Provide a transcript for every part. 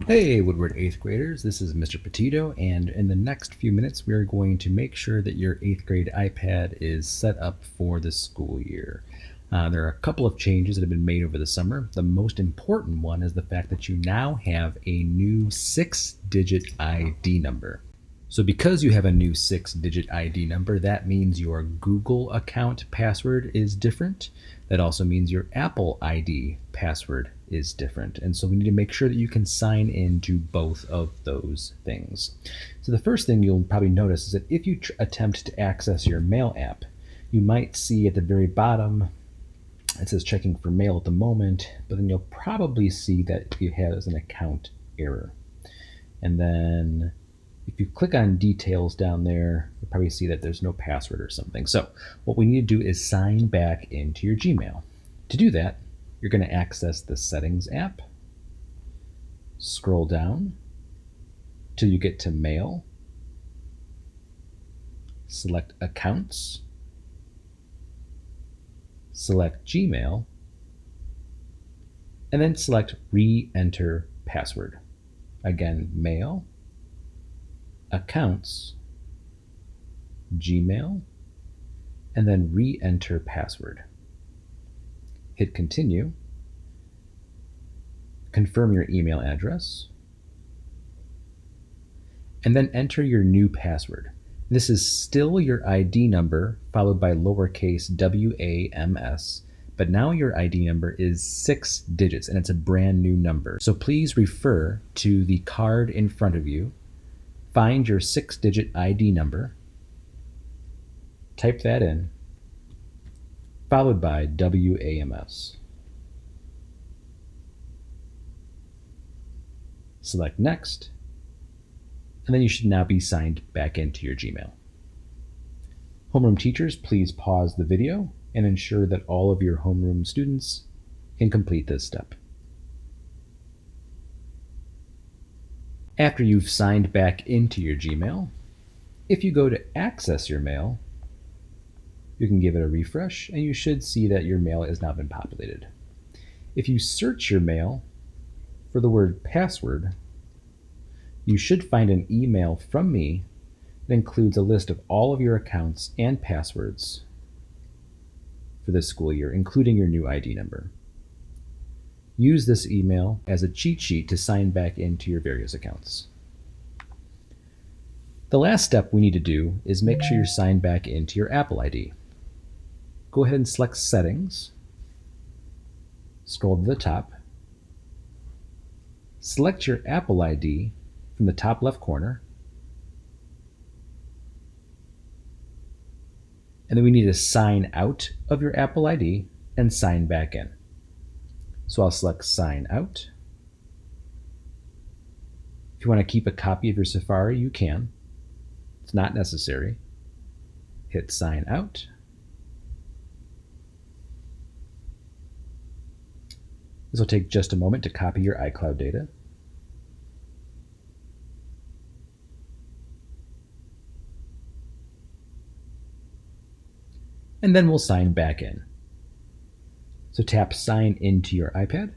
Hey Woodward 8th graders, this is Mr. Petito, and in the next few minutes we are going to make sure that your 8th grade iPad is set up for the school year. There are a couple of changes that have been made over the summer. The most important one is the fact that you now have a new 6-digit ID number. So because you have a new 6-digit ID number, that means your Google account password is different. That also means your Apple ID password is different. And so we need to make sure that you can sign into both of those things. So the first thing you'll probably notice is that if you attempt to access your mail app, you might see at the very bottom, it says checking for mail at the moment, but then you'll probably see that it has an account error. And then if you click on details down there, you'll probably see that there's no password or something. So what we need to do is sign back into your Gmail. To do that, you're going to access the Settings app, scroll down till you get to Mail, select Accounts, select Gmail, and then select Re-enter Password. Again, Mail, Accounts, Gmail, and then Re-enter Password. Hit Continue, confirm your email address, and then enter your new password. This is still your ID number followed by lowercase WAMS, but now your ID number is 6 digits and it's a brand new number. So please refer to the card in front of you, find your 6-digit ID number, type that in, followed by WAMS. Select Next, and then you should now be signed back into your Gmail. Homeroom teachers, please pause the video and ensure that all of your homeroom students can complete this step. After you've signed back into your Gmail, if you go to access your mail, you can give it a refresh and you should see that your mail has now been populated. If you search your mail for the word password, you should find an email from me that includes a list of all of your accounts and passwords for this school year, including your new ID number. Use this email as a cheat sheet to sign back into your various accounts. The last step we need to do is make sure you're signed back into your Apple ID. Go ahead and select Settings, scroll to the top, select your Apple ID from the top left corner, and then we need to sign out of your Apple ID and sign back in. So I'll select Sign Out. If you want to keep a copy of your Safari, you can. It's not necessary. Hit Sign Out. This will take just a moment to copy your iCloud data. And then we'll sign back in. So tap Sign into your iPad.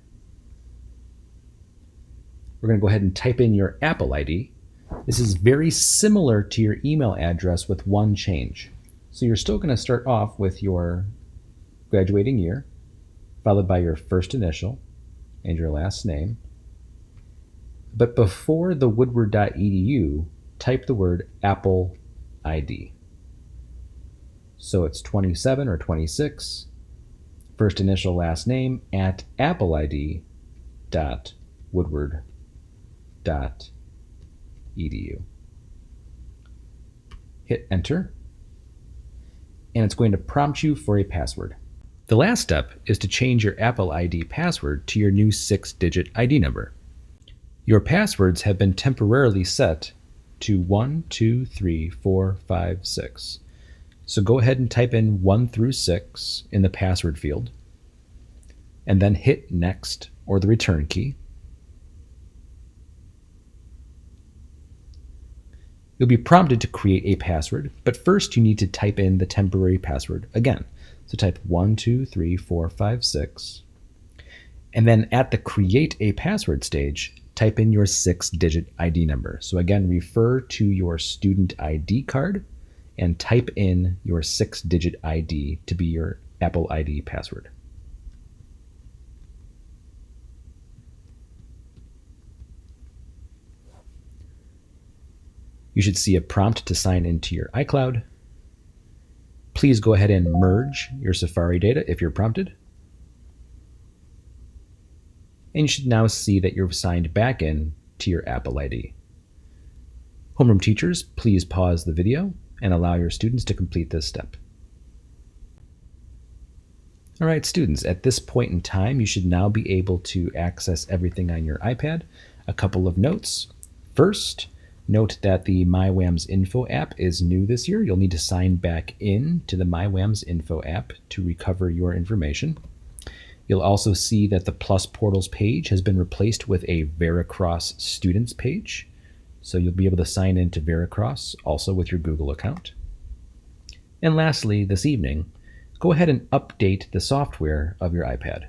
We're going to go ahead and type in your Apple ID. This is very similar to your email address with one change. So you're still going to start off with your graduating year, followed by your first initial and your last name. But before the woodward.edu, type the word Apple ID. So it's 27 or 26, first initial, last name, at appleid.woodward.edu. Hit Enter, and it's going to prompt you for a password. The last step is to change your Apple ID password to your new 6-digit ID number. Your passwords have been temporarily set to 1, 2, 3, 4, 5, 6. So go ahead and type in 1 through 6 in the password field, and then hit Next or the return key. You'll be prompted to create a password, but first you need to type in the temporary password again. So type 1, 2, 3, 4, 5, 6, and then at the Create a Password stage, type in your 6-digit ID number. So again, refer to your student ID card and type in your 6-digit ID to be your Apple ID password. You should see a prompt to sign into your iCloud. Please go ahead and merge your Safari data if you're prompted. And you should now see that you're signed back in to your Apple ID. Homeroom teachers, please pause the video and allow your students to complete this step. All right, students, at this point in time, you should now be able to access everything on your iPad. A couple of notes. First, note that the MyWAMS Info app is new this year. You'll need to sign back in to the MyWAMS Info app to recover your information. You'll also see that the Plus Portals page has been replaced with a Veracross Students page. So you'll be able to sign into Veracross also with your Google account. And lastly, this evening, go ahead and update the software of your iPad.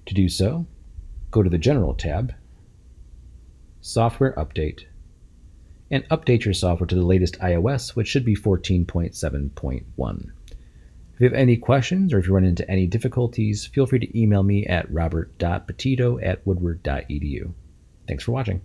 To do so, go to the General tab, Software Update, and update your software to the latest iOS, which should be 14.7.1. If you have any questions or if you run into any difficulties, feel free to email me at robert.petito@woodward.edu. Thanks for watching.